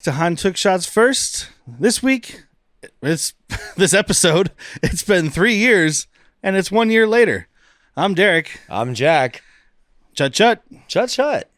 To Han Took Shots First. This week, this episode, it's been 3 years, and it's 1 year later. I'm Derek. I'm Jack. Chut chut. Chut chut.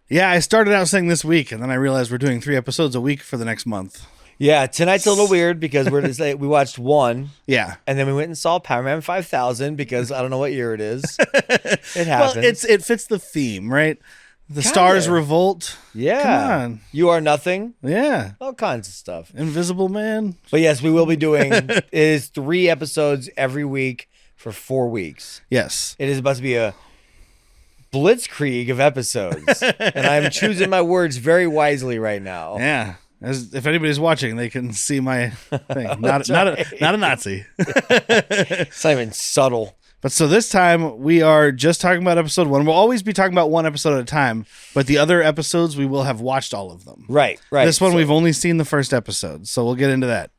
Yeah, I started out saying this week, and then I realized we're doing 3 episodes a week for the next month. Yeah, tonight's a little weird because we watched one. Yeah. And then we went and saw Power Man 5000 because I don't know what year it is. It happens. Well, it fits the theme, right? The stars revolt. Yeah. Come on. You Are Nothing. Yeah. All kinds of stuff. Invisible Man. But yes, we will be doing it is 3 episodes every week for 4 weeks. Yes. It is about to be a blitzkrieg of episodes. And I'm choosing my words very wisely right now. Yeah. If anybody's watching, they can see my thing. Not a Nazi. It's not even subtle. But so this time we are just talking about episode 1. We'll always be talking about one episode at a time, but the other episodes we will have watched all of them. Right. This one we've only seen the first episode, so we'll get into that.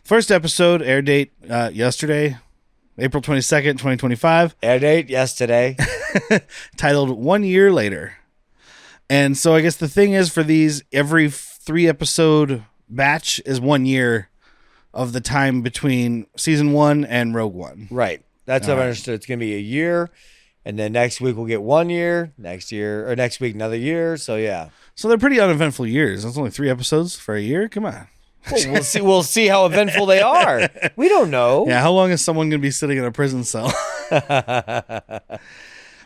First episode, air date yesterday, April 22nd, 2025. Air date yesterday. Titled 1 Year Later. And so I guess the thing is for these, every 3 episode batch is 1 year of the time between season 1 and Rogue One. Right. That's what I understood. It's going to be a year, and then next week we'll get 1 year, next week another year. So yeah. So they're pretty uneventful years. That's only 3 episodes for a year. Come on. Well, we'll see how eventful they are. We don't know. Yeah, how long is someone going to be sitting in a prison cell?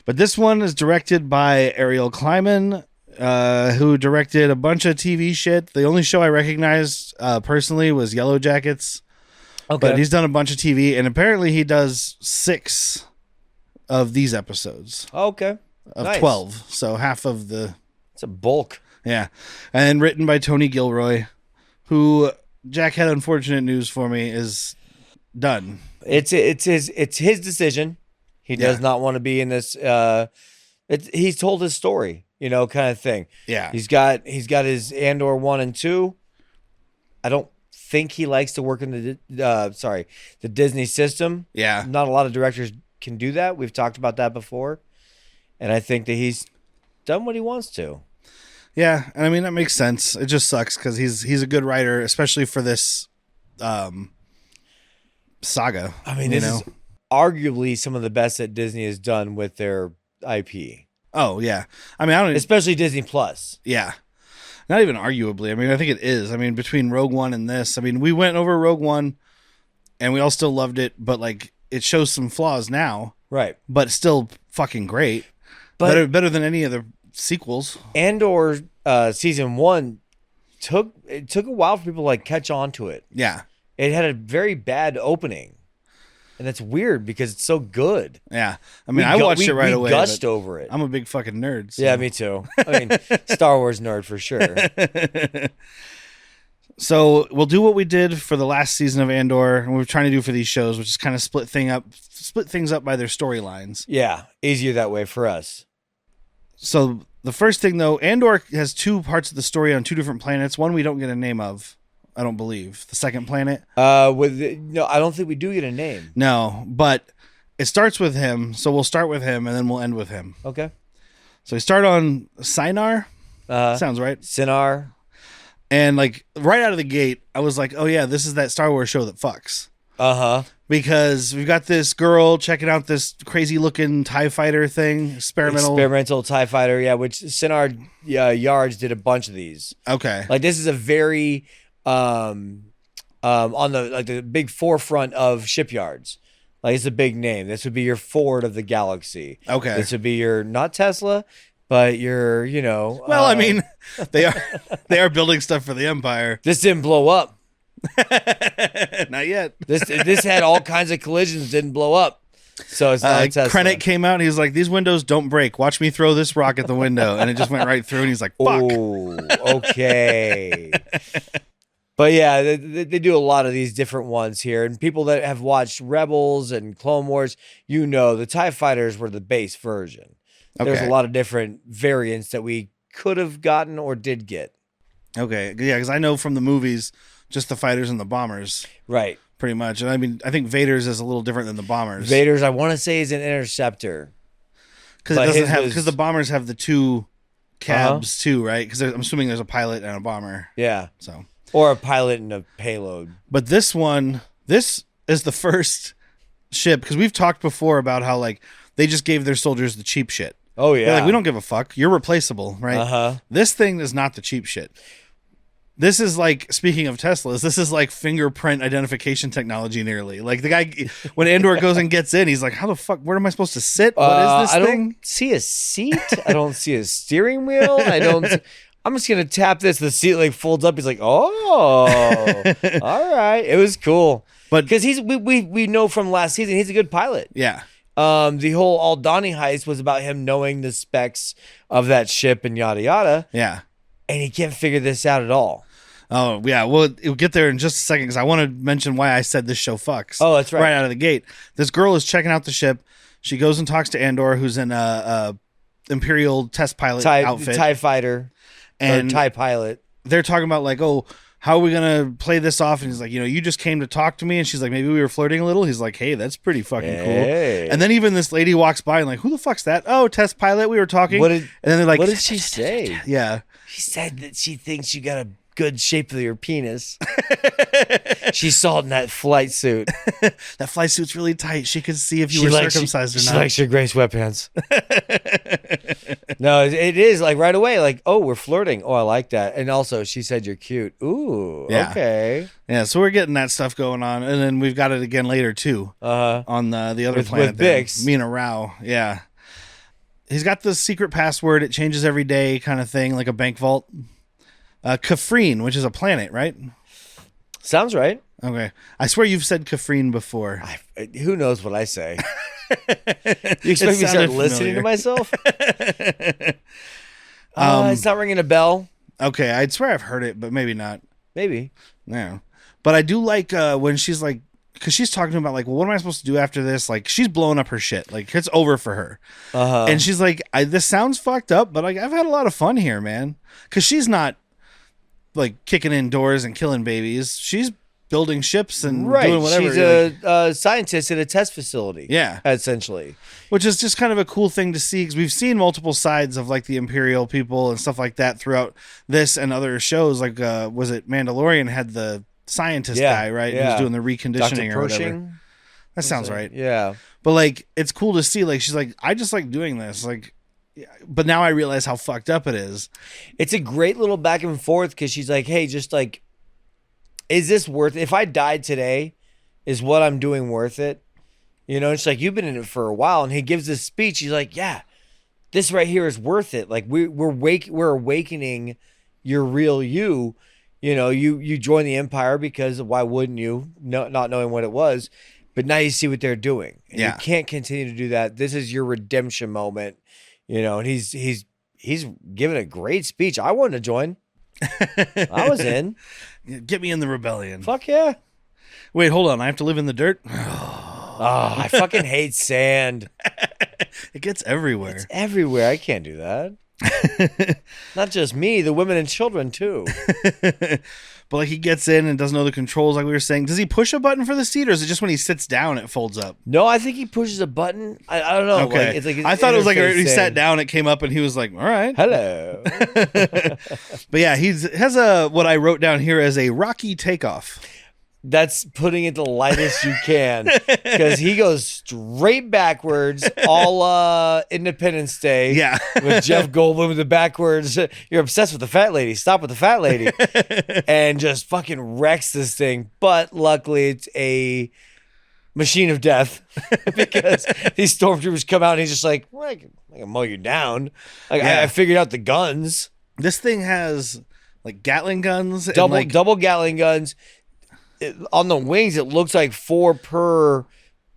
But this one is directed by Ariel Kleiman, who directed a bunch of TV shit. The only show I recognized personally was Yellow Jackets. Okay. But he's done a bunch of TV, and apparently he does 6 of these episodes. Okay. Of Nice. 12. So half of the... It's a bulk. Yeah. And written by Tony Gilroy, who, Jack had unfortunate news for me, is done. It's his decision. He does not want to be in this. He's told his story, kind of thing. Yeah. He's got his Andor 1 and 2. I don't think he likes to work in the Disney system. Yeah. Not a lot of directors can do that. We've talked about that before. And I think that he's done what he wants to. Yeah, and I mean that makes sense. It just sucks because he's a good writer, especially for this saga. I mean, this is arguably some of the best that Disney has done with their IP. Oh yeah, I mean especially Disney Plus. Yeah, not even arguably. I mean, I think it is. I mean, between Rogue One and this, I mean, we went over Rogue One, and we all still loved it, but like it shows some flaws now, right? But still fucking great. But better than any of the sequels. Andor season 1 took a while for people to like catch on to it. Yeah. It had a very bad opening. And that's weird because it's so good. Yeah. I mean, I watched it right away. We gushed over it. I'm a big fucking nerd. So. Yeah, me too. I mean, Star Wars nerd for sure. So we'll do what we did for the last season of Andor, and we're trying to do for these shows, which is kind of split things up by their storylines. Yeah, easier that way for us. So the first thing, though, Andor has 2 parts of the story on 2 different planets. One we don't get a name of, I don't believe. The second planet. No, I don't think we do get a name. No, but it starts with him, so we'll start with him, and then we'll end with him. Okay. So we start on Sinar. Sounds right. Sinar. And like right out of the gate, I was like, oh yeah, this is that Star Wars show that fucks. Uh-huh. Because we've got this girl checking out this crazy looking TIE fighter thing, experimental TIE fighter, yeah, which Sinar Yards did a bunch of these. Okay. Like this is a very on the big forefront of shipyards. Like it's a big name. This would be your Ford of the galaxy. Okay. This would be your not Tesla, but your, Well, I mean, they are building stuff for the Empire. This didn't blow up. Not yet. This had all kinds of collisions, didn't blow up. So it's not a Tesla. Krennic came out and he was like, "These windows don't break. Watch me throw this rock at the window," and it just went right through. And he's like, "Fuck." Oh, okay. But yeah, they do a lot of these different ones here, and people that have watched Rebels and Clone Wars, the TIE fighters were the base version. There's a lot of different variants that we could have gotten or did get. Okay, yeah, because I know from the movies, just the fighters and the bombers, right? Pretty much. And I mean, I think Vader's is a little different than the bombers. Vader's, I want to say, is an interceptor because it doesn't have because the bombers have the two cabs too, right? Because I'm assuming there's a pilot and a bomber. Yeah. So or a pilot and a payload. But this is the first ship because we've talked before about how like they just gave their soldiers the cheap shit. Oh yeah. They're like, we don't give a fuck. You're replaceable, right? This thing is not the cheap shit. This is like, speaking of Teslas, this is like fingerprint identification technology nearly. Like the guy, when Andor goes and gets in, he's like, how the fuck, where am I supposed to sit? What is this thing? I don't see a seat. I don't see a steering wheel. I'm just going to tap this. The seat like folds up. He's like, oh, all right. It was cool. But because we know from last season, he's a good pilot. Yeah. The whole Aldani heist was about him knowing the specs of that ship and yada, yada. Yeah. And he can't figure this out at all. Oh, yeah. Well, we'll get there in just a second because I want to mention why I said this show fucks. Oh, that's right. Right out of the gate. This girl is checking out the ship. She goes and talks to Andor, who's in a Imperial test pilot outfit. TIE fighter. And TIE pilot. They're talking about like, oh, how are we going to play this off? And he's like, you just came to talk to me. And she's like, maybe we were flirting a little. He's like, hey, that's pretty fucking cool. And then even this lady walks by and like, who the fuck's that? Oh, test pilot. We were talking. And then they're like, what did she say? Yeah. She said that she thinks you got a good shape of your penis. She saw it in that flight suit. That flight suit's really tight. She could see if you were circumcised or not. She likes your gray sweatpants. No, it is like right away. Like, oh, we're flirting. Oh, I like that. And also, she said you're cute. Ooh, yeah. Okay. Yeah, so we're getting that stuff going on, and then we've got it again later too. On the other planet with Bix. Mina Rao. Yeah. He's got the secret password. It changes every day, kind of thing, like a bank vault. Kafrene, which is a planet, right? Sounds right. Okay. I swear you've said Kafrene before. Who knows what I say? You expect me to start listening to myself? It's not ringing a bell. Okay, I'd swear I've heard it, but maybe not. Maybe. No. But I do like when she's like, because she's talking about like, well, what am I supposed to do after this? Like, she's blowing up her shit. Like, it's over for her. And she's like, this sounds fucked up, but like, I've had a lot of fun here, man. Because she's not like kicking in doors and killing babies. She's building ships and doing whatever. She's a scientist at a test facility. Yeah. Essentially. Which is just kind of a cool thing to see because we've seen multiple sides of like the Imperial people and stuff like that throughout this and other shows. Like, was it Mandalorian had the scientist guy, right? Yeah. Who's doing the reconditioning Dr. or Pershing? whatever. That sounds right. Yeah. But like, it's cool to see, like, she's like, I just like doing this. Like, but now I realize how fucked up it is. It's a great little back and forth because she's like, hey, just like, is this worth it? If I died today, is what I'm doing worth it? You know, it's like, you've been in it for a while. And he gives this speech. He's like, yeah, this right here is worth it. Like we're awakening your real you. You know, you join the Empire because why wouldn't you? Not knowing what it was. But now you see what they're doing. And you can't continue to do that. This is your redemption moment. You know, and he's giving a great speech. I wanted to join. I was in. Get me in the rebellion. Fuck yeah. Wait, hold on. I have to live in the dirt? Oh, I fucking hate sand. It gets everywhere. It's everywhere. I can't do that. Not just me, the women and children too. But like he gets in and doesn't know the controls like we were saying. Does he push a button for the seat or is it just when he sits down it folds up? No, I think he pushes a button. I don't know. Okay. Like, it's like I thought it was like he sat down, it came up and he was like, all right. Hello. But yeah, he has what I wrote down here as a rocky takeoff. That's putting it the lightest you can because he goes straight backwards, all Independence Day. Yeah, with Jeff Goldblum with the backwards. You're obsessed with the fat lady. Stop with the fat lady, and just fucking wrecks this thing. But luckily, it's a machine of death because these stormtroopers come out and he's just like, well, I can mow you down. Like I figured out the guns. This thing has like Gatling guns, double Gatling guns. On the wings, it looks like 4 per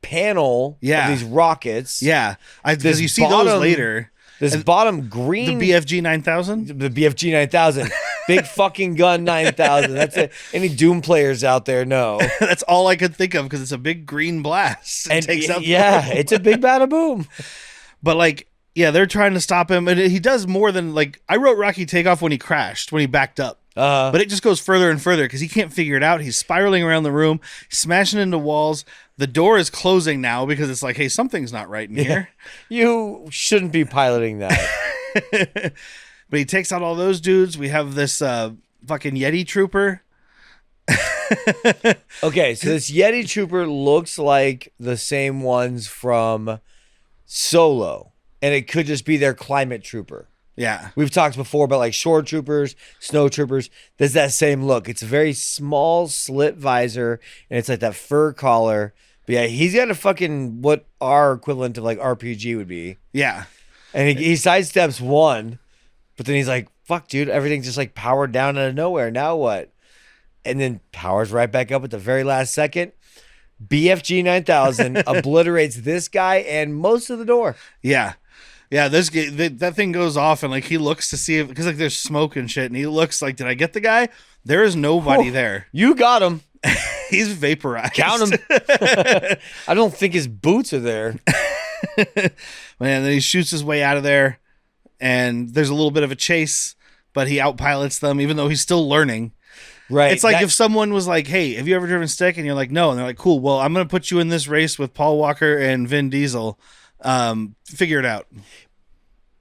panel of these rockets. Yeah, because you see those later. This bottom green, the BFG 9000, the BFG 9000, big fucking gun 9000. That's it. Any Doom players out there know? That's all I could think of because it's a big green blast. And takes out it's a big bada boom. But like, yeah, they're trying to stop him, and he does more than like I wrote Rocky Takeoff when he crashed, when he backed up. But it just goes further and further because he can't figure it out. He's spiraling around the room, smashing into walls. The door is closing now because it's like, hey, something's not right in here. You shouldn't be piloting that. But he takes out all those dudes. We have this fucking Yeti trooper. Okay, so this Yeti trooper looks like the same ones from Solo, and it could just be their climate trooper. Yeah. We've talked before about like shore troopers, snow troopers. There's that same look. It's a very small slit visor, and it's like that fur collar. But yeah, he's got a fucking what our equivalent of like RPG would be. Yeah. And he sidesteps one, but then he's like, fuck, dude, everything's just like powered down out of nowhere. Now what? And then powers right back up at the very last second. BFG 9000 obliterates this guy and most of the door. Yeah. Yeah, that thing goes off, and like he looks to see if, because like there's smoke and shit, and he looks like, did I get the guy? There is nobody there. You got him. He's vaporized. Count him. I don't think his boots are there. Man, then he shoots his way out of there, and there's a little bit of a chase, but he outpilots them, even though he's still learning. Right. It's like if someone was like, hey, have you ever driven stick? And you're like, no. And they're like, cool, well, I'm going to put you in this race with Paul Walker and Vin Diesel. Figure it out.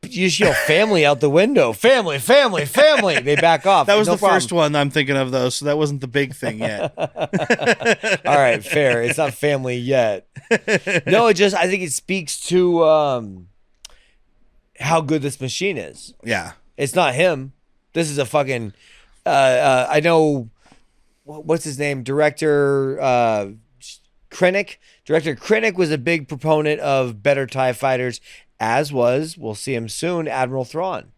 You just yell family out the window. Family. They back off. That was the first one I'm thinking of, though, so that wasn't the big thing yet. All right, fair. It's not family yet. No, I think it speaks to how good this machine is. Yeah. It's not him. This is a fucking I know what's his name? Director Krennic. Director Krennic was a big proponent of better TIE fighters, as was, we'll see him soon, Admiral Thrawn.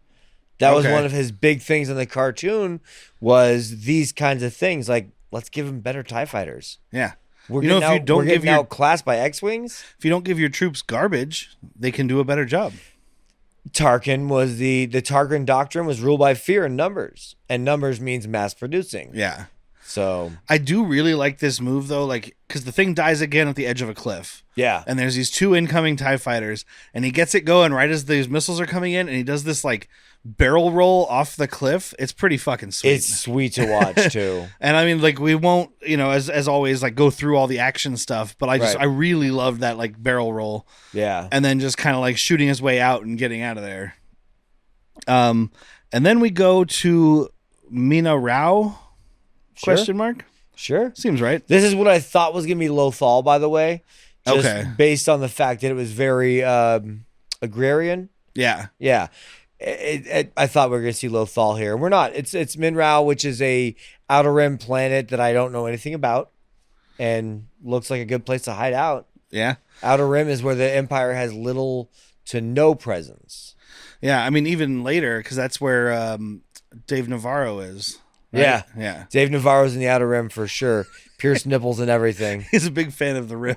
That was one of his big things in the cartoon, was these kinds of things. Like, let's give him better TIE fighters. Yeah. We're getting outclassed by X-Wings. If you don't give your troops garbage, they can do a better job. Tarkin was the Tarkin doctrine was ruled by fear and numbers. And numbers means mass producing. Yeah. So I do really like this move, though, like, because the thing dies again at the edge of a cliff. Yeah. And there's these two incoming TIE fighters, and he gets it going right as these missiles are coming in, and he does this, like, barrel roll off the cliff. It's pretty fucking sweet. It's sweet to watch, too. And, I mean, like, we won't, as always, like, go through all the action stuff, but I really loved that, like, barrel roll. Yeah. And then just kind of, like, shooting his way out and getting out of there. And then we go to Mina Rao? Question mark? Sure. Seems right. This is what I thought was going to be Lothal, by the way. Just based on the fact that it was very agrarian. Yeah. Yeah. I thought we were going to see Lothal here. We're not. It's Minrao, which is a Outer Rim planet that I don't know anything about and looks like a good place to hide out. Yeah. Outer Rim is where the Empire has little to no presence. Yeah. I mean, even later, because that's where Dave Navarro is. Right? Yeah. Yeah. Dave Navarro's in the Outer Rim for sure. Pierced nipples and everything. He's a big fan of the Rim.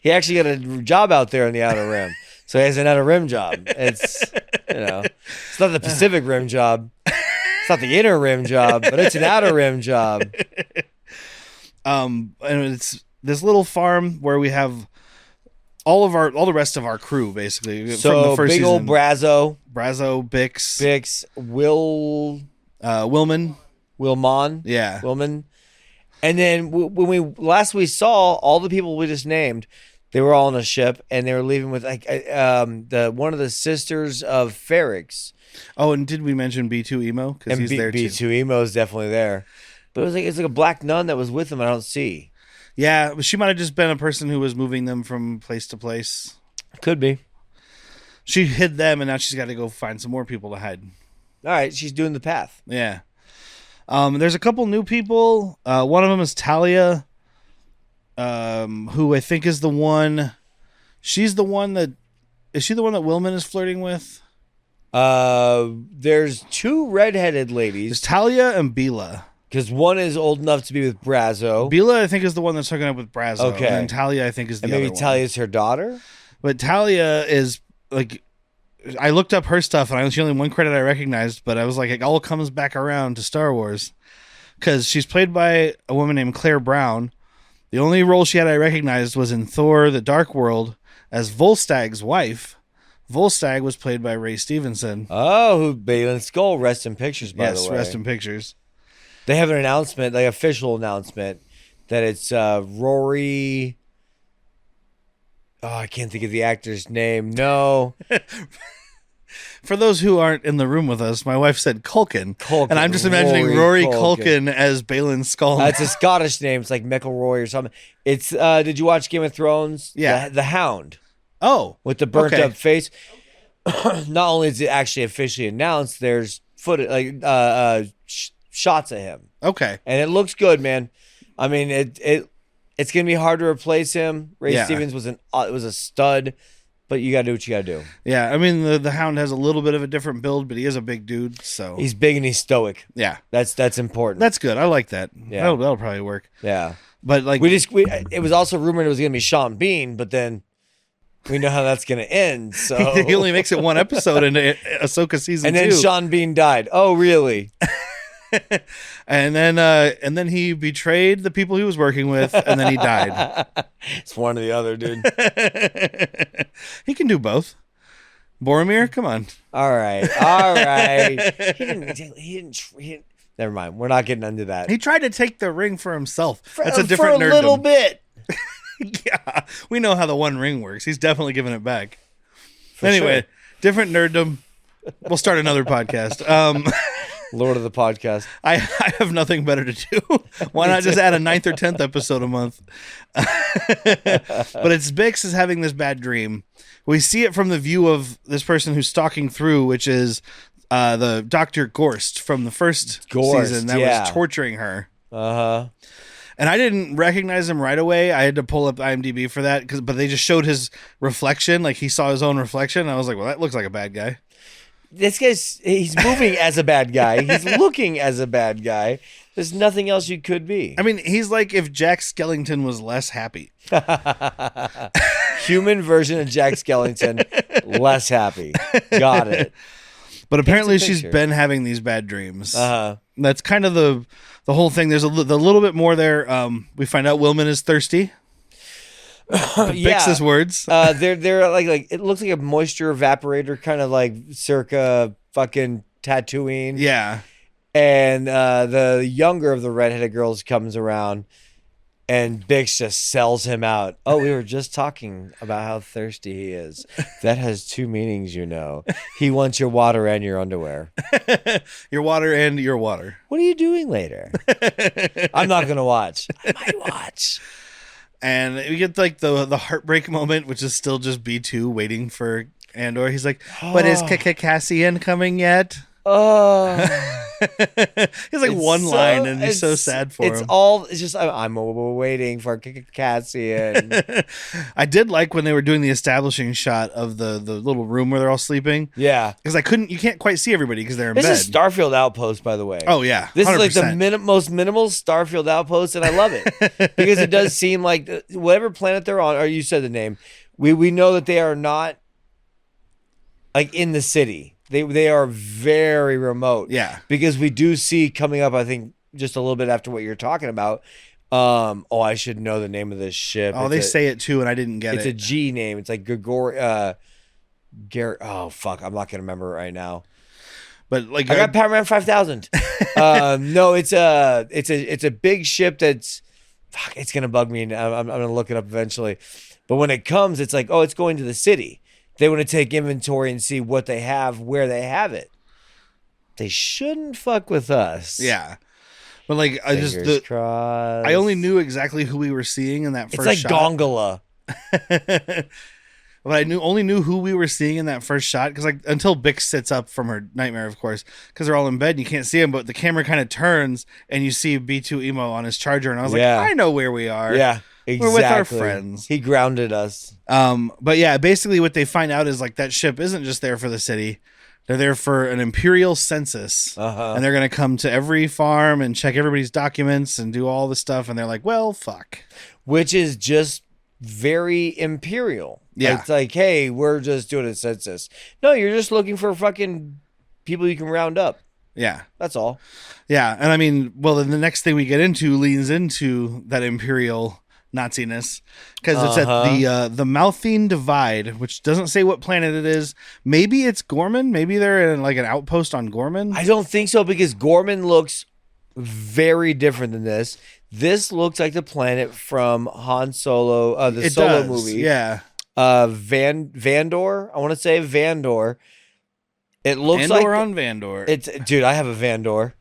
He actually got a job out there in the Outer Rim. So he has an Outer Rim job. It's, it's not the Pacific Rim job. It's not the Inner Rim job, but it's an Outer Rim job. And it's this little farm where we have all the rest of our crew, basically. So from the first big season. old Brazo, Bix, Willman, yeah, Willman, and then when we saw all the people we just named, they were all on a ship and they were leaving with like one of the sisters of Ferrix. Oh, and did we mention B2 Emo? Because he's there too. B2 Emo is definitely there, but it's like a black nun that was with him. I don't see. Yeah, she might have just been a person who was moving them from place to place. Could be. She hid them, and now she's got to go find some more people to hide. All right, she's doing the path. Yeah. There's a couple new people. One of them is Talia, who I think is the one. She's the one that. Is she the one that Willman is flirting with? There's two redheaded ladies. There's Talia and Bila. Because one is old enough to be with Brazo. Bila, I think, is the one that's hooking up with Brazo. Okay. And then Talia, I think, is the and other maybe one. Talia's her daughter? But Talia is, like... I looked up her stuff, and I was the only one credit I recognized, but I was like, it all comes back around to Star Wars. Because she's played by a woman named Claire Brown. The only role she had I recognized was in Thor: The Dark World as Volstag's wife. Volstagg was played by Ray Stevenson. Oh, who Balin Skull, rest in pictures, by the way. Yes, rest in pictures. They have an announcement, like official announcement, that it's Rory. Oh, I can't think of the actor's name. No. For those who aren't in the room with us, my wife said Culkin. Culkin, And I'm just imagining Rory Culkin as Balin Skull. It's a Scottish name. It's like McElroy or something. It's did you watch Game of Thrones? Yeah. The Hound. Oh. With the burnt up face. Not only is it actually officially announced, there's footage, like shots of him. Okay. And it looks good, man. I mean, it's gonna be hard to replace him. Ray Stevens was a stud, but you gotta do what you gotta do. Yeah, I mean the Hound has a little bit of a different build, but he is a big dude, so he's big and he's stoic. Yeah, that's important. That's good. I like that. Yeah, that'll probably work. Yeah, but like it was also rumored it was gonna be Sean Bean, but then we know how that's gonna end. So he only makes it one episode in Ahsoka season 2. And then Sean Bean died. Oh, really? and then he betrayed the people he was working with, and then he died. It's one or the other, dude. He can do both. Boromir, come on. All right. He didn't. Never mind. We're not getting into that. He tried to take the ring for himself. That's a different for a nerddom. little bit. Yeah, we know how the One Ring works. He's definitely giving it back. Anyway, different nerddom. We'll start another podcast. Lord of the podcast. I have nothing better to do. Why not just add a 9th or 10th episode a month? But it's Bix is having this bad dream. We see it from the view of this person who's stalking through, which is the Dr. Gorst from the first season that was torturing her. Uh-huh. And I didn't recognize him right away. I had to pull up IMDb for that, but they just showed his reflection. Like he saw his own reflection. And I was like, well, that looks like a bad guy. This he's moving as a bad guy. He's looking as a bad guy. There's nothing else you could be. I mean, he's like if Jack Skellington was less happy. Human version of Jack Skellington, less happy. Got it. But apparently she's been having these bad dreams. That's kind of the whole thing. There's the little bit more there. We find out Willman is thirsty. Bix's words. They're like it looks like a moisture evaporator, kind of like circa fucking Tatooine. Yeah. And the younger of the redheaded girls comes around, and Bix just sells him out. Oh, we were just talking about how thirsty he is. That has two meanings, you know. He wants your water and your underwear. Your water and your water. What are you doing later? I'm not gonna watch. I might watch. And we get like the heartbreak moment, which is still just B2 waiting for Andor. He's like, but is Cassian coming yet? Oh. He's like one line and he's so sad for him. It's just, I'm waiting for Cassian. I did like when they were doing the establishing shot of the little room where they're all sleeping. Yeah. Because you can't quite see everybody because they're in bed. This is Starfield Outpost, by the way. Oh, yeah. 100%. This is like the most minimal Starfield Outpost, and I love it. Because it does seem like whatever planet they're on, or you said the name, we know that they are not like in the city. They are very remote. Yeah. Because we do see coming up, I think, just a little bit after what you're talking about. I should know the name of this ship. Oh, they say it too, and I didn't get it. It's a G name. It's like Garrett. Oh, fuck. I'm not going to remember it right now. But like I got Powerman 5000. No, it's a big ship that's, fuck, it's going to bug me. And I'm going to look it up eventually. But when it comes, it's like, oh, it's going to the city. They want to take inventory and see what they have, where they have it. They shouldn't fuck with us. Yeah. But like, crossed. I only knew exactly who we were seeing in that first shot. It's like shot. Gongola. But I only knew who we were seeing in that first shot because like until Bix sits up from her nightmare, of course, because they're all in bed and you can't see him, but the camera kind of turns and you see B2 Emo on his charger, and I was like, I know where we are. Yeah. Exactly. We're with our friends. He grounded us. But yeah, basically what they find out is like that ship isn't just there for the city. They're there for an imperial census, and they're going to come to every farm and check everybody's documents and do all the stuff. And they're like, well, fuck. Which is just very imperial. Yeah. It's like, hey, we're just doing a census. No, you're just looking for fucking people you can round up. Yeah. That's all. Yeah. And I mean, well, then the next thing we get into leans into that imperial Nazi-ness, because it's at the Malthine Divide, which doesn't say what planet it is. Maybe it's Gorman. Maybe they're in like an outpost on Gorman. I don't think so, because Gorman looks very different than this. This looks like the planet from Han Solo, the Solo movie. Yeah. Vandor. I want to say Vandor. It looks like on Vandor. Dude, I have a Vandor.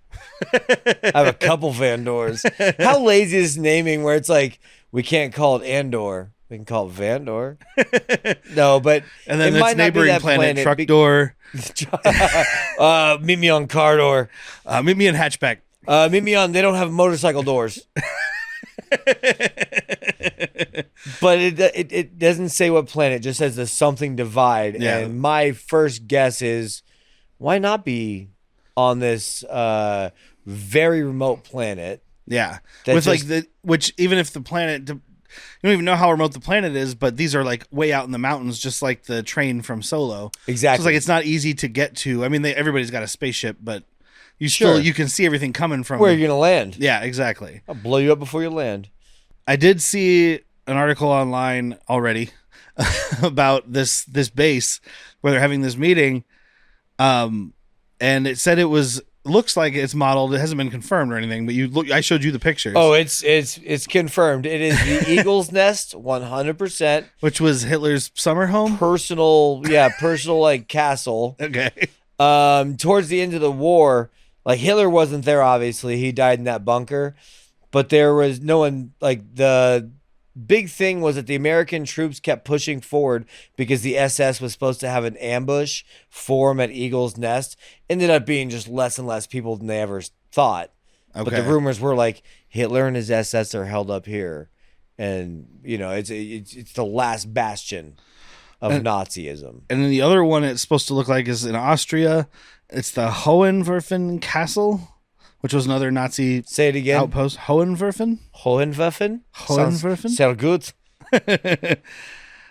I have a couple Vandors. How lazy is naming where it's like, we can't call it Andor. We can call it Vandor. No, but and then its neighboring planet Truckdor. Meet me on Cardor. Meet me in Hatchback. Meet me on. They don't have motorcycle doors. But it doesn't say what planet. It just says the something divide. Yeah. And my first guess is, why not be on this very remote planet? Yeah, with which even if the planet, you don't even know how remote the planet is, but these are like way out in the mountains, just like the train from Solo. Exactly. So it's like it's not easy to get to. I mean, everybody's got a spaceship, but you can see everything coming from where you're gonna land. Yeah, exactly. I'll blow you up before you land. I did see an article online already about this base where they're having this meeting, and it said looks like it's modeled. It hasn't been confirmed or anything, but I showed you the pictures. Oh, it's confirmed. It is the Eagle's Nest, 100%. Which was Hitler's summer home? Personal like castle. Okay. Towards the end of the war, like Hitler wasn't there, obviously. He died in that bunker. But there was no one, like the big thing was that the American troops kept pushing forward because the SS was supposed to have an ambush form at Eagle's Nest. Ended up being just less and less people than they ever thought. Okay. But the rumors were like Hitler and his SS are held up here, and it's the last bastion of Nazism. And then the other one it's supposed to look like is in Austria. It's the Hohenwerfen Castle, which was another Nazi Say it again. Outpost. Hohenwerfen? Hohenwerfen? Hohenwerfen? Sehr gut.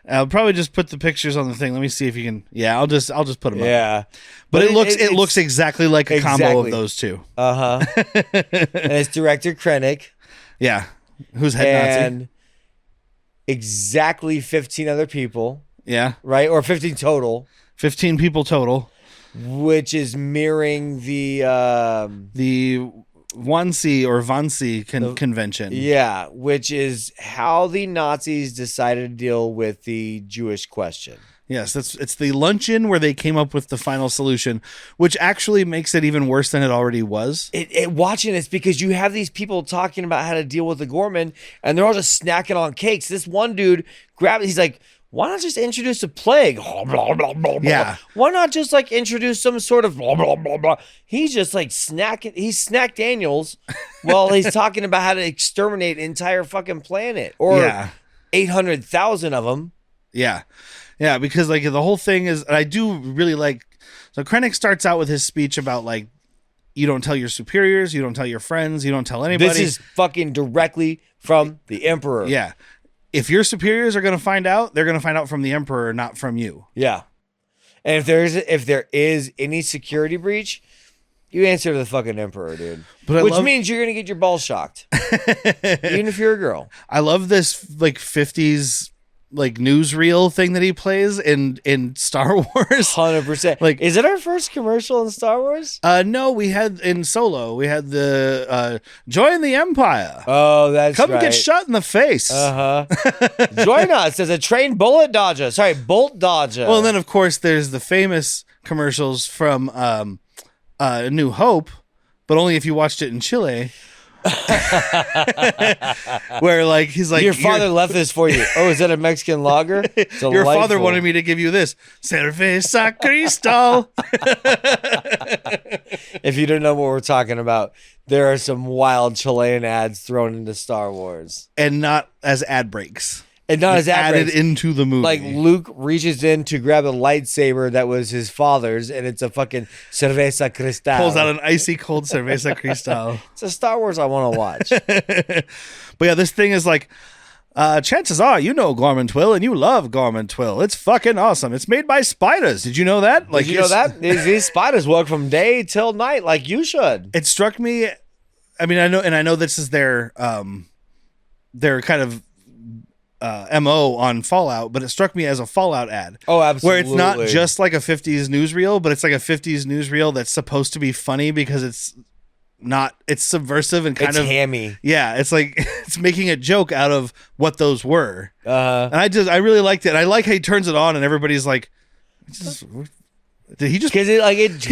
I'll probably just put the pictures on the thing. Let me see if you can. Yeah, I'll just put them up. Yeah. But it looks exactly like a combo of those two. And it's director Krennic. Yeah. Who's head Nazi? And exactly 15 other people. Yeah. Right? Or 15 total. 15 people total. Which is mirroring the Wannsee convention. Yeah, which is how the Nazis decided to deal with the Jewish question. Yes, it's the luncheon where they came up with the final solution, which actually makes it even worse than it already was. Watching this, because you have these people talking about how to deal with the Gorman, and they're all just snacking on cakes. This one dude he's like, why not just introduce a plague? Blah, blah, blah, blah. Yeah. Why not just like introduce some sort of blah, blah, blah, blah. He's just like he's Snack Daniels while he's talking about how to exterminate an entire fucking planet. Or 800,000 of them. Yeah. Yeah, because like the whole thing is, and I do really like, so Krennic starts out with his speech about like, you don't tell your superiors, you don't tell your friends, you don't tell anybody. This is fucking directly from the Emperor. Yeah. If your superiors are going to find out, they're going to find out from the Emperor, not from you. Yeah. And if there is any security breach, you answer to the fucking Emperor, dude. Which means you're going to get your balls shocked. Even if you're a girl. I love this like 50s like newsreel thing that he plays in Star Wars. 100%. Like, is it our first commercial in Star Wars? No, we had in Solo. We had the join the Empire. Oh, that's Come right. get shot in the face. Join us as a trained bullet dodger. Sorry, bolt dodger. Well, and then of course there's the famous commercials from New Hope, but only if you watched it in Chile. Where like he's like, your father left this for you. Oh, is that a Mexican lager? Your father wanted me to give you this cerveza cristal. If you don't know what we're talking about, there are some wild Chilean ads thrown into Star Wars, and not as ad breaks. And not his added into the movie. Like Luke reaches in to grab a lightsaber that was his father's, and it's a fucking cerveza cristal. Pulls out an icy cold cerveza cristal. It's a Star Wars I want to watch. But yeah, this thing is like, chances are you know Gorman Twill and you love Gorman Twill. It's fucking awesome. It's made by spiders. Did you know that? Like, did you know that? These spiders work from day till night like you should. It struck me, I mean, I know this is their kind of MO on Fallout, but it struck me as a Fallout ad. Oh, absolutely. Where it's not just like a 50s newsreel, but it's like a 50s newsreel that's supposed to be funny because it's subversive and kind of hammy. Yeah, it's like it's making a joke out of what those were. And I really liked it. I like how he turns it on and everybody's like, did he just? Because he's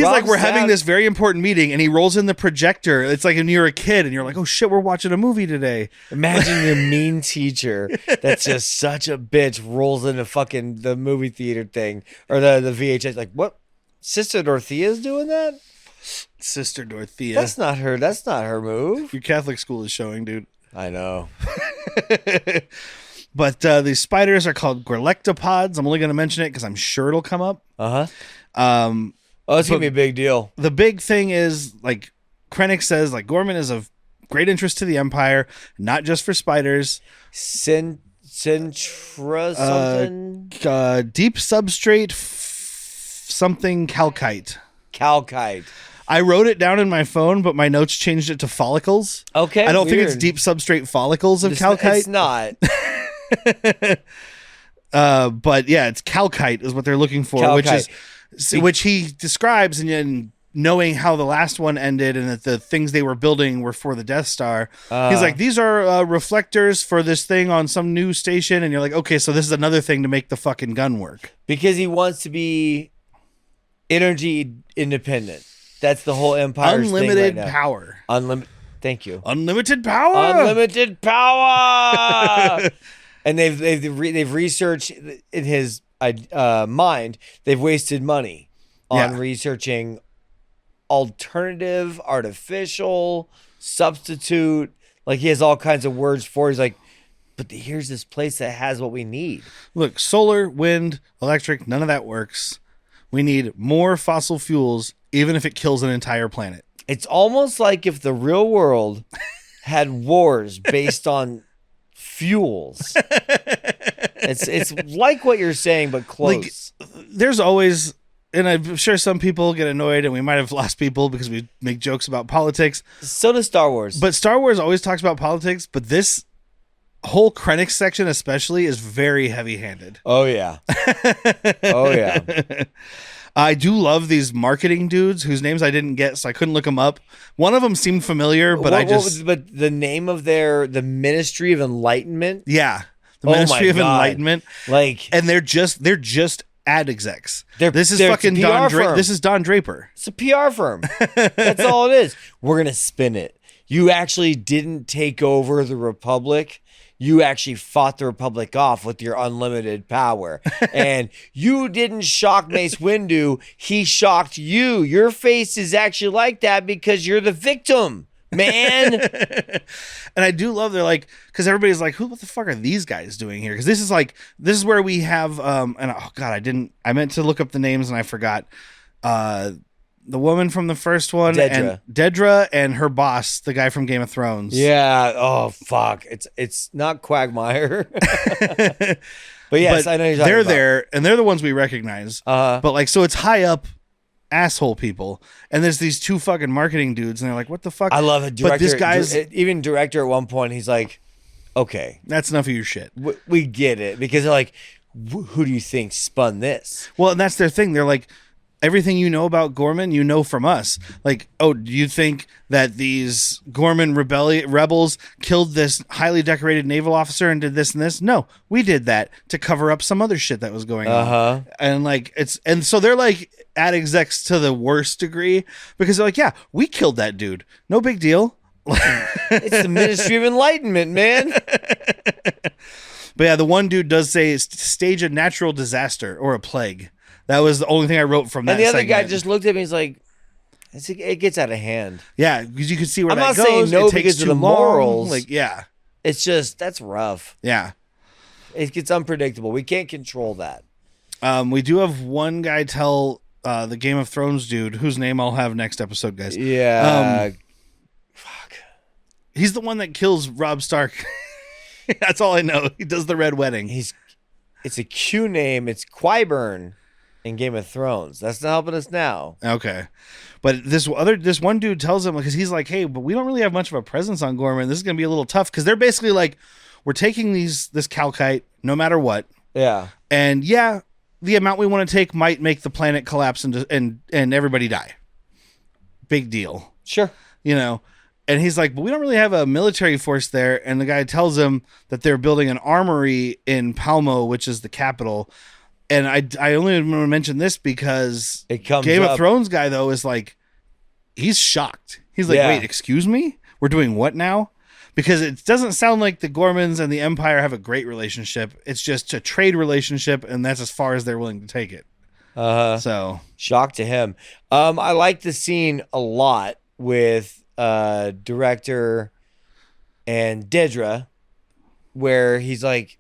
like, we're having this very important meeting, and he rolls in the projector. It's like when you're a kid, and you're like, oh shit, we're watching a movie today. Imagine your mean teacher that's just such a bitch rolls into fucking the movie theater thing or the VHS. Like, what? Sister Dorothea's doing that? Sister Dorothea. That's not her. That's not her move. Your Catholic school is showing, dude. I know. But these spiders are called Gorlectopods. I'm only going to mention it because I'm sure it'll come up. It's gonna be a big deal. The big thing is, like, Krennic says, like, Gorman is of great interest to the Empire, not just for spiders. Sintra something? Deep substrate something calcite. Calcite. I wrote it down in my phone, but my notes changed it to follicles. Okay, I don't think it's deep substrate follicles of calcite. It's not. But yeah, it's calcite is what they're looking for, Calcite. which he describes in knowing how the last one ended and that the things they were building were for the Death Star. He's like, these are reflectors for this thing on some new station, and you're like, okay, so this is another thing to make the fucking gun work. Because he wants to be energy independent. That's the whole Empire's unlimited thing right now. Power. Thank you. Unlimited power. Unlimited power. And they've researched in his mind. They've wasted money on researching alternative, artificial, substitute. Like, he has all kinds of words for it. He's like, but here's this place that has what we need. Look, solar, wind, electric, none of that works. We need more fossil fuels, even if it kills an entire planet. It's almost like if the real world had wars based on fuels. It's like what you're saying, but close. Like, there's always, and I'm sure some people get annoyed, and we might have lost people because we make jokes about politics. So does Star Wars. But Star Wars always talks about politics, but this whole Krennic section especially is very heavy-handed. Oh, yeah. Oh, yeah. I do love these marketing dudes whose names I didn't get, so I couldn't look them up. One of them seemed familiar, but but the name of the Ministry of Enlightenment? Yeah. The Ministry of Enlightenment. Like, and they're just ad execs. This is Don Draper. It's a PR firm. That's all it is. We're gonna spin it. You actually didn't take over the Republic. You actually fought the Republic off with your unlimited power. And you didn't shock Mace Windu. He shocked you. Your face is actually like that because you're the victim, man. And I do love, they're like, because everybody's like, what the fuck are these guys doing here? Because this is where we have, and oh God, I meant to look up the names and I forgot. The woman from the first one, Dedra, and her boss, the guy from Game of Thrones. Yeah. Oh fuck. It's not Quagmire. But yes, I know you're talking they're about. there, and they're the ones we recognize. But like, so it's high up asshole people, and there's these two fucking marketing dudes, and they're like, "What the fuck?" I love it. But this guy's even director at one point. He's like, "Okay, that's enough of your shit. We get it," because they're like, "Who do you think spun this?" Well, and that's their thing. They're like, everything you know about Gorman, you know from us. Like, oh, do you think that these Gorman rebels killed this highly decorated naval officer and did this and this? No, we did that to cover up some other shit that was going on. And like, so they're like ad execs to the worst degree because they're like, yeah, we killed that dude. No big deal. It's the Ministry of Enlightenment, man. But yeah, the one dude does say stage a natural disaster or a plague. That was the only thing I wrote from that. And the other segment. guy just looked at me. He's like, "It gets out of hand." Yeah, because you can see where I'm that goes. not saying no it takes because too of the long. morals. Like, yeah, it's just that's rough. Yeah, It gets unpredictable. We can't control that. We do have one guy tell the Game of Thrones dude, whose name I'll have next episode, guys. Yeah. Fuck. He's the one that kills Robb Stark. That's all I know. He does the Red Wedding. It's a Q name. It's Qyburn in Game of Thrones. That's not helping us now. Okay. But this one dude tells him, because he's like, hey, but we don't really have much of a presence on Gorman. This is going to be a little tough, because they're basically like, we're taking this Calcite no matter what. Yeah. And yeah, the amount we want to take might make the planet collapse and everybody die. Big deal. Sure. You know, and he's like, but we don't really have a military force there. And the guy tells him that they're building an armory in Palmo, which is the capital. And I only want to mention this because it comes Game up. of Thrones guy, though, is like, he's shocked. He's like, wait, excuse me? We're doing what now? Because it doesn't sound like the Gormans and the Empire have a great relationship. It's just a trade relationship, and that's as far as they're willing to take it. So shock to him. I like the scene a lot with director and Dedra, where he's like,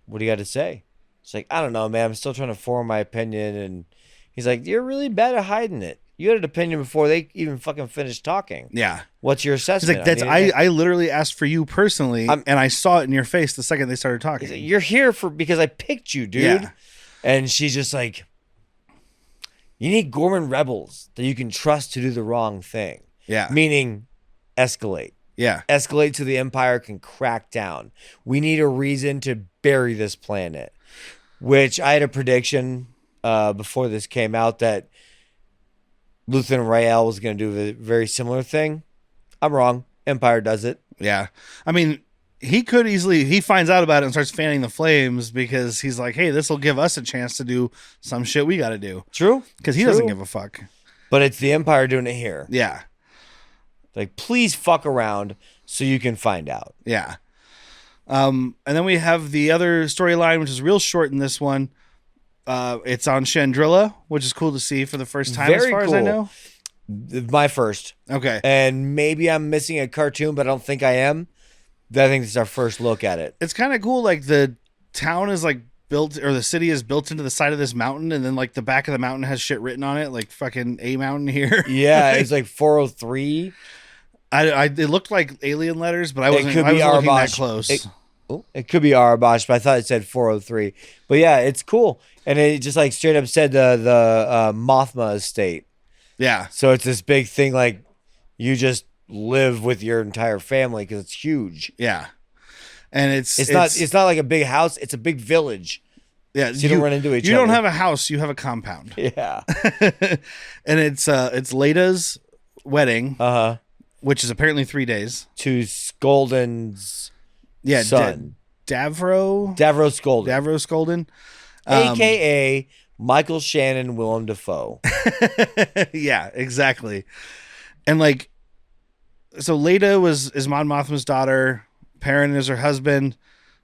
what do you got to say? It's like, I don't know, man. I'm still trying to form my opinion. And he's like, you're really bad at hiding it. You had an opinion before they even fucking finished talking. Yeah. What's your assessment? He's like, I literally asked for you personally, and I saw it in your face the second they started talking. Like, you're here because I picked you, dude. Yeah. And she's just like, you need Gorman rebels that you can trust to do the wrong thing. Yeah. Meaning escalate. Yeah. Escalate so the Empire can crack down. We need a reason to bury this planet. Which I had a prediction before this came out that Luthen Rael was going to do a very similar thing. I'm wrong. Empire does it. Yeah. I mean, he could easily, he finds out about it and starts fanning the flames because he's like, hey, this will give us a chance to do some shit we got to do. True. Because he doesn't give a fuck. But it's the Empire doing it here. Yeah. Like, please fuck around so you can find out. Yeah. And then we have the other storyline, which is real short in this one. It's on Chandrilla, which is cool to see for the first time, as far as I know. My first. Okay. And maybe I'm missing a cartoon, but I don't think I am. I think this is our first look at it. It's kind of cool. Like, the town is like built, or the city is built into the side of this mountain, and then like the back of the mountain has shit written on it, like fucking A mountain here. Yeah, it's like 403. It looked like alien letters, but I wasn't looking that close. It could be Arabash, but I thought it said 403. But yeah, it's cool. And it just like straight up said the Mothma estate. Yeah. So it's this big thing, like you just live with your entire family because it's huge. Yeah. And it's not like a big house, it's a big village. Yeah, so you don't run into each other. You don't have a house, you have a compound. Yeah. And it's Leda's wedding. Uh-huh. Which is apparently 3 days. To Skolden's son. Davro Skolden. Davro Skolden. A.K.A. Michael Shannon Willem Dafoe. Yeah, exactly. And like, so Leda is Mon Mothma's daughter. Perrin is her husband.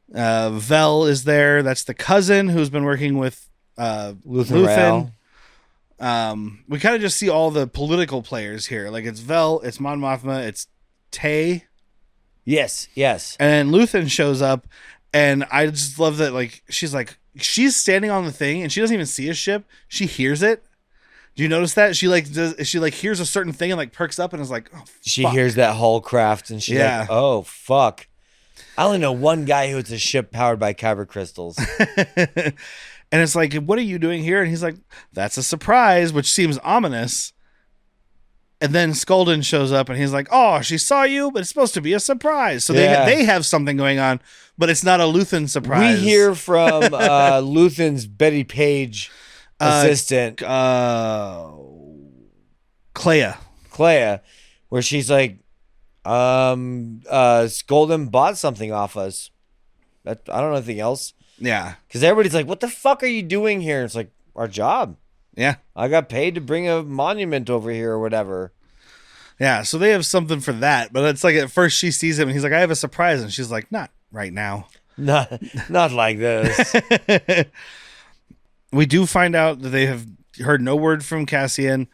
Vel is there. That's the cousin who's been working with Luthen. We kind of just see all the political players here. Like, it's Vel, it's Mon Mothma, it's Tay. Yes. And Luthen shows up, and I just love that, like, she's standing on the thing, and she doesn't even see a ship. She hears it. Do you notice that? She hears a certain thing and like perks up and is like, oh, fuck. She hears that hull craft and she's like, oh, fuck. I only know one guy who has a ship powered by kyber crystals. And it's like, what are you doing here? And he's like, that's a surprise, which seems ominous. And then Skolden shows up and he's like, oh, she saw you, but it's supposed to be a surprise. So they have something going on, but it's not a Luthen surprise. We hear from Luthen's Betty Page assistant. Clea, where she's like, Skolden bought something off us. I don't know anything else. Yeah. Because everybody's like, what the fuck are you doing here? It's like, our job. Yeah. I got paid to bring a monument over here or whatever. Yeah, so they have something for that. But it's like, at first she sees him and he's like, I have a surprise. And she's like, not right now. Not like this. We do find out that they have heard no word from Cassian,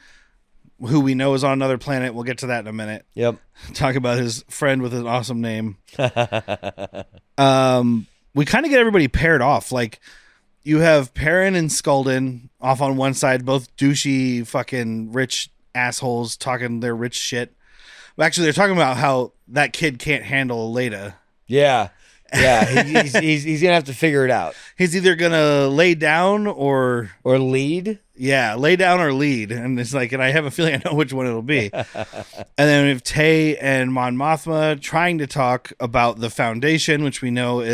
who we know is on another planet. We'll get to that in a minute. Yep. Talk about his friend with an awesome name. we kind of get everybody paired off. Like, you have Perrin and Skulden off on one side, both douchey fucking rich assholes talking their rich shit. Actually, they're talking about how that kid can't handle Leda. Yeah. He's gonna have to figure it out. He's either gonna lay down or lead. Yeah, lay down or lead, and it's like, and I have a feeling I know which one it'll be. And then we have Tay and Mon Mothma trying to talk about the foundation, which we know it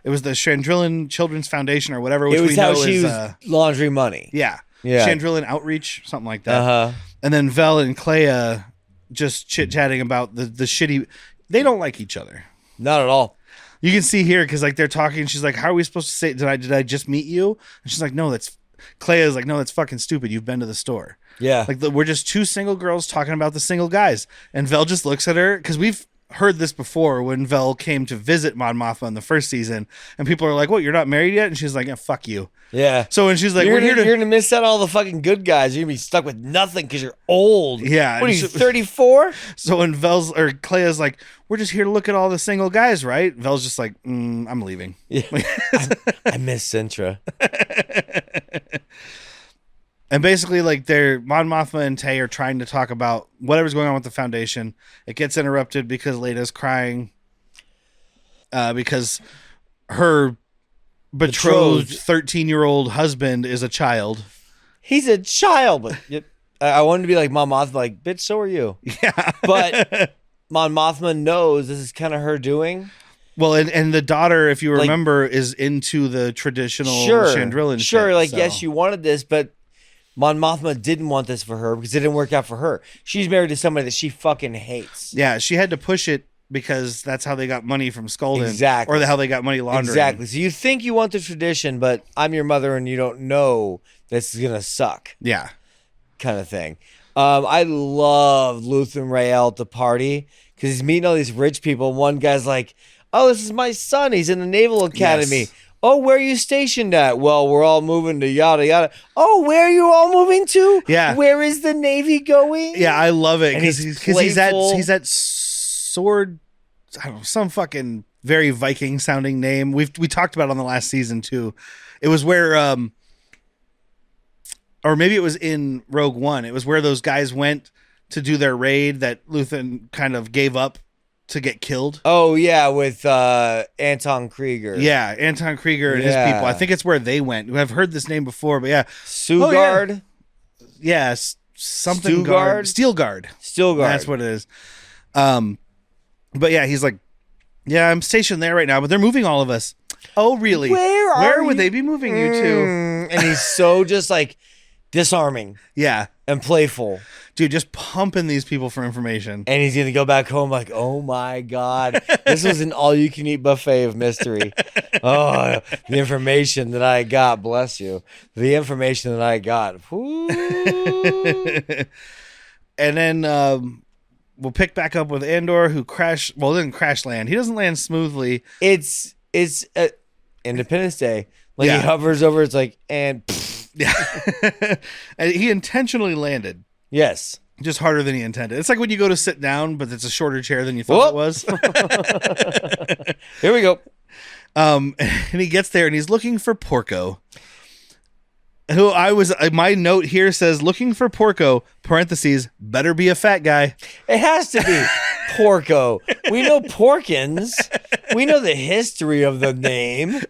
was the Chandrillan Children's Foundation or whatever. Which it was we how know she is was laundering money. Yeah, Chandrillan Outreach, something like that. Uh-huh. And then Vel and Clea just chit chatting about the shitty. They don't like each other. Not at all. You can see here because like they're talking. She's like, "How are we supposed to say? Did I just meet you?" And she's like, "No, that's." Clea's like, "No, that's fucking stupid. You've been to the store." Yeah, like we're just two single girls talking about the single guys. And Vel just looks at her because we've heard this before when Vel came to visit Mon Mothma in the first season, and people are like, "What? You're not married yet?" And she's like, "Fuck you." Yeah. So when she's like, you're gonna miss out on all the fucking good guys. You're gonna be stuck with nothing because you're old. Yeah. What are you, 34? So when Clea's like, "We're just here to look at all the single guys, right?" Vel's just like, "I'm leaving." Yeah. I miss Sintra. And basically, like, Mon Mothma and Tay are trying to talk about whatever's going on with the Foundation. It gets interrupted because Leda's crying because her betrothed 13-year-old husband is a child. He's a child. I wanted to be like Mon Mothma, like, bitch, so are you. Yeah. But Mon Mothma knows this is kind of her doing. Well, and the daughter, if you remember, is into the traditional Chandrillan shit. Sure, like, yes, you wanted this, but Mon Mothma didn't want this for her because it didn't work out for her. She's married to somebody that she fucking hates. Yeah, she had to push it because that's how they got money from Skulden. Exactly. Or how they got money laundering. Exactly. So you think you want the tradition, but I'm your mother and you don't know this is going to suck. Yeah. Kind of thing. I love Luthen Rael at the party because he's meeting all these rich people. One guy's like, "Oh, this is my son. He's in the Naval Academy." Yes. "Oh, where are you stationed at?" "Well, we're all moving to yada yada." "Oh, where are you all moving to?" Yeah. "Where is the Navy going?" Yeah, I love it because he's that sword. I don't know, some fucking very Viking sounding name. We talked about it on the last season too. It was where or maybe it was in Rogue One. It was where those guys went to do their raid that Luthen kind of gave up to get killed. Oh yeah, with Anton Krieger. Yeah, Anton Krieger and his people. I think it's where they went. I've heard this name before, but yeah, Sugard. Oh, yeah, something guard. Steel Guard. That's what it is. But yeah, he's like, "Yeah, I'm stationed there right now, but they're moving all of us." "Oh, really? Where would they be moving you to?" And he's so just like disarming. Yeah. And playful. Dude, just pumping these people for information. And he's going to go back home like, "Oh my God, this was an all-you-can-eat buffet of mystery." Oh, the information that I got, bless you. The information that I got. And then we'll pick back up with Andor, who didn't crash land. He doesn't land smoothly. It's Independence Day. Like he hovers over, it's like, and yeah. And he intentionally landed. Yes. Just harder than he intended. It's like when you go to sit down, but it's a shorter chair than you thought it was. Here we go. And he gets there and he's looking for Porco. My note here says looking for Porco, parentheses, better be a fat guy. It has to be Porco. We know Porkins. We know the history of the name.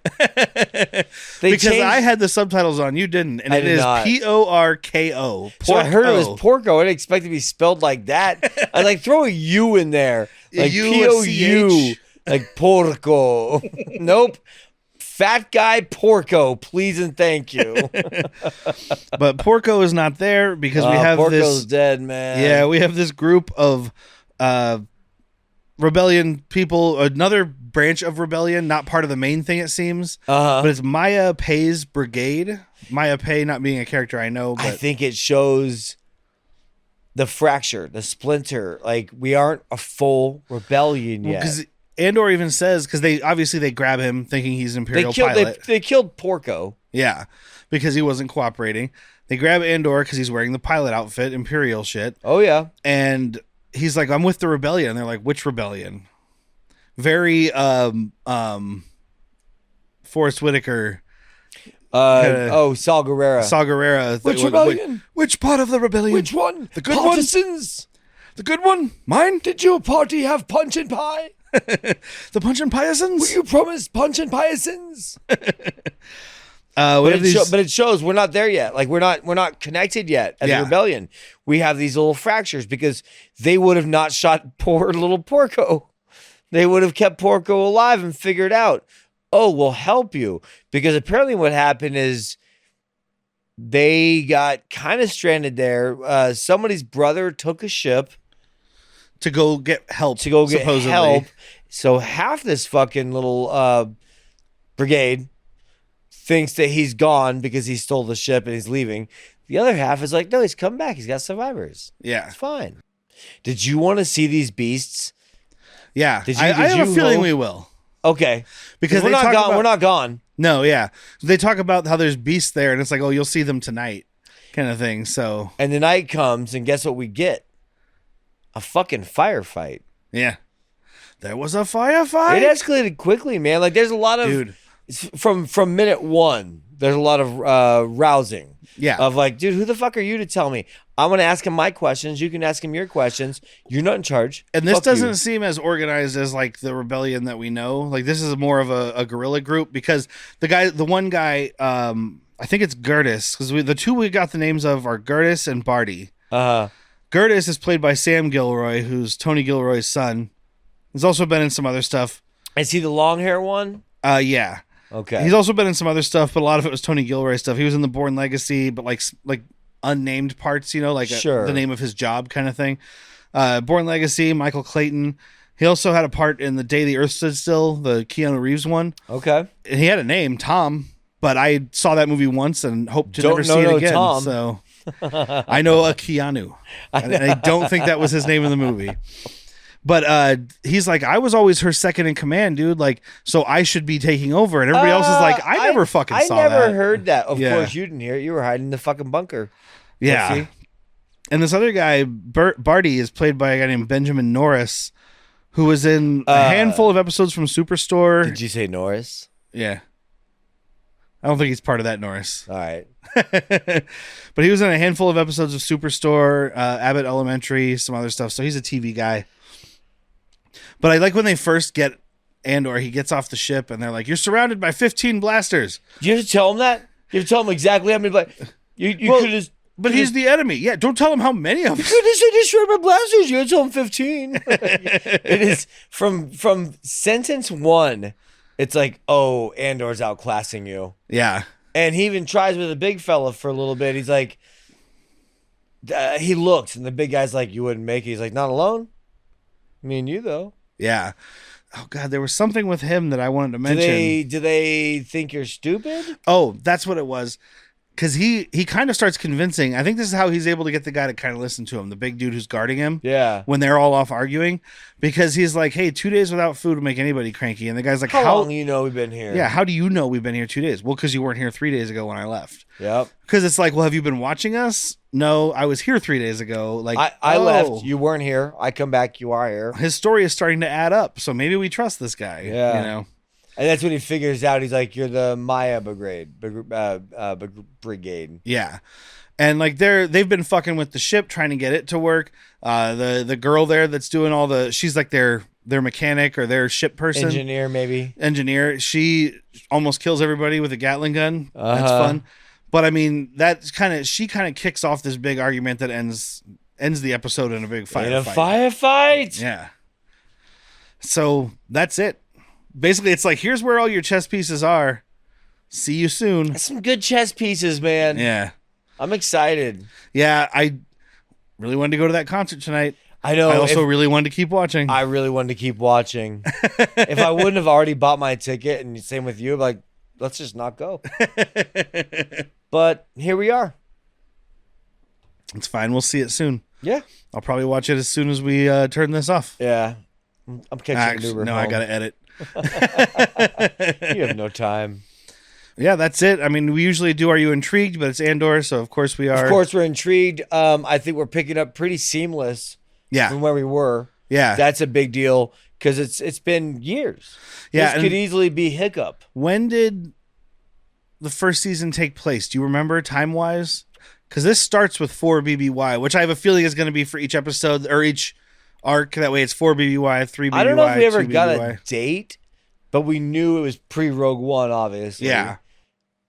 I had the subtitles on, you didn't. And it is Porko. So I heard it was Porco. I didn't expect it to be spelled like that. I like throw a U in there. Like P-O-U. Like Porco. Nope. Fat guy Porco, please and thank you. But Porco is not there because we have Porco's dead, man. Yeah, we have this group of rebellion people, another branch of rebellion, not part of the main thing, it seems. But it's Maya Pei's brigade. Maya Pei not being a character I know, but I think it shows the fracture, the splinter. Like, we aren't a full rebellion yet. Because Andor even says, because they grab him thinking he's Imperial pilot. They killed Porco. Yeah, because he wasn't cooperating. They grab Andor because he's wearing the pilot outfit, Imperial shit. Oh, yeah. And he's like, "I'm with the rebellion." And they're like, "Which rebellion?" Very Forrest Whitaker. Saw Gerrera. Saw Gerrera. Which rebellion? Which part of the rebellion? Which one? The good Partisans? one? The good one? Mine? Did your party have punch and pie? The punch and piasons? Were you promised punch and piasons? But it shows we're not there yet. Like we're not connected yet as a rebellion. We have these little fractures because they would have not shot poor little Porco. They would have kept Porco alive and figured out, oh, we'll help you. Because apparently what happened is they got kind of stranded there. Somebody's brother took a ship to go get help. So half this fucking little brigade thinks that he's gone because he stole the ship and he's leaving. The other half is like, no, he's come back. He's got survivors. Yeah. It's fine. Did you want to see these beasts? Yeah. I have a feeling we will. Okay. Because we're not gone. No, yeah. They talk about how there's beasts there, and it's like, oh, you'll see them tonight kind of thing. So. And the night comes, and guess what we get? A fucking firefight. Yeah. There was a firefight. It escalated quickly, man. Like, there's a lot of... Dude. From minute one, there's a lot of rousing. Yeah. Of like, dude, who the fuck are you to tell me? I'm going to ask him my questions. You can ask him your questions. You're not in charge. And this Fuck doesn't you. seem as organized as like the rebellion that we know. Like this is more of a guerrilla group because the one guy, I think it's Gertis, because the two we got the names of are Gertis and Barty. Gertis is played by Sam Gilroy, who's Tony Gilroy's son. He's also been in some other stuff. Is he the long hair one? Yeah. Okay. He's also been in some other stuff, but a lot of it was Tony Gilroy stuff. He was in the Bourne Legacy, but like unnamed parts, like sure. The name of his job kind of thing. Bourne Legacy, Michael Clayton. He also had a part in The Day the Earth Stood Still, the Keanu Reeves one. Okay. And he had a name, Tom, but I saw that movie once and hope to never see it again. Tom. So I know a Keanu. I don't think that was his name in the movie. But he's like, I was always her second in command, dude. Like, so I should be taking over. And everybody else is like, I never saw that. I never heard that. Of course, you didn't hear it. You were hiding in the fucking bunker. Yeah. And this other guy, Barty, is played by a guy named Benjamin Norris, who was in a handful of episodes from Superstore. Did you say Norris? Yeah. I don't think he's part of that Norris. All right. But he was in a handful of episodes of Superstore, Abbott Elementary, some other stuff. So he's a TV guy. But I like when they first get Andor, he gets off the ship and they're like, you're surrounded by 15 blasters. You have to tell him that? You have to tell him exactly how many blasters? You could just... But he's the enemy. Yeah, don't tell him how many of them. You could have said you're surrounded by blasters. You have to tell him 15. It is from sentence one, it's like, oh, Andor's outclassing you. Yeah. And he even tries with a big fella for a little bit. He's like, he looks and the big guy's like, you wouldn't make it. He's like, not alone? Me and you, though. Yeah. Oh, God, there was something with him that I wanted to mention. Do they think you're stupid? Oh, that's what it was. Because he kind of starts convincing. I think this is how he's able to get the guy to kind of listen to him, the big dude who's guarding him. Yeah. When they're all off arguing. Because he's like, hey, 2 days without food will make anybody cranky. And the guy's like, how long you know we've been here? Yeah, how do you know we've been here 2 days? Well, because you weren't here 3 days ago when I left. Yep. Because it's like, well, have you been watching us? No, I was here 3 days ago. Like I left. You weren't here. I come back. You are here. His story is starting to add up. So maybe we trust this guy. Yeah. And that's when he figures out. He's like, you're the Maya brigade. Yeah. And like they've been fucking with the ship, trying to get it to work. The girl there that's doing all she's like their mechanic or their ship person. Engineer. She almost kills everybody with a Gatling gun. That's fun. But I mean, she kind of kicks off this big argument that ends the episode in a big firefight. In a firefight? Yeah. So that's it. Basically, it's like, here's where all your chess pieces are. See you soon. That's some good chess pieces, man. Yeah. I'm excited. Yeah, I really wanted to go to that concert tonight. I know. I also really wanted to keep watching. I really wanted to keep watching. If I wouldn't have already bought my ticket, and same with you, like, let's just not go. But here we are. It's fine. We'll see it soon. Yeah. I'll probably watch it as soon as we turn this off. Yeah. I'm catching an Uber home. I got to edit. You have no time. Yeah, that's it. I mean, we usually do Are You Intrigued? But it's Andor, so of course we are. Of course we're intrigued. I think we're picking up pretty seamless from where we were. Yeah. That's a big deal because it's been years. Yeah, This could easily be hiccup. When did the first season take place? Do you remember time-wise? Because this starts with 4 BBY, which I have a feeling is going to be for each episode or each arc. That way it's 4 BBY, 3 BBY, I don't know if we ever 2 got BBY. a date, but we knew it was pre-Rogue One, obviously. Yeah.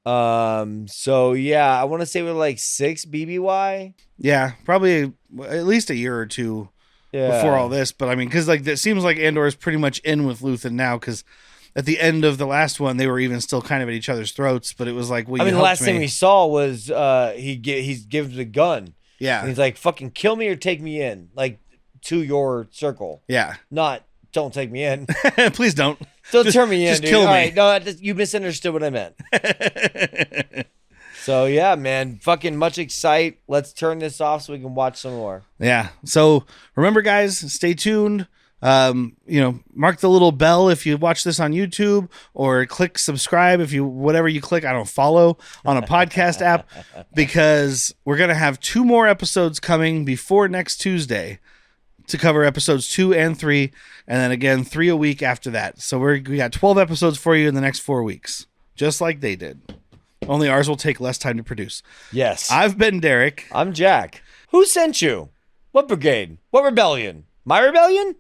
So yeah, I want to say we're like 6 BBY. Yeah, probably at least a year or two before all this. But I mean, because like it seems like Andor is pretty much in with Luthen now. Because at the end of the last one, they were even still kind of at each other's throats. But it was like, well, I mean, the last thing we saw was he gives the gun. Yeah, and he's like, "Fucking kill me or take me in, like to your circle." Yeah, not don't take me in. Please don't. Don't turn me in, just dude. kill me. All right, no, you misunderstood what I meant. So yeah, man, fucking much excite. Let's turn this off so we can watch some more. Yeah. So remember, guys, stay tuned. Mark the little bell if you watch this on YouTube, or click subscribe if you whatever you click. I don't follow on a podcast app, because we're gonna have 2 more episodes coming before next Tuesday to cover episodes 2 and 3, and then again 3 a week after that. So we got 12 episodes for you in the next 4 weeks, just like they did. Only ours will take less time to produce. Yes. I've been Derek. I'm Jack. Who sent you? What brigade? What rebellion? My rebellion?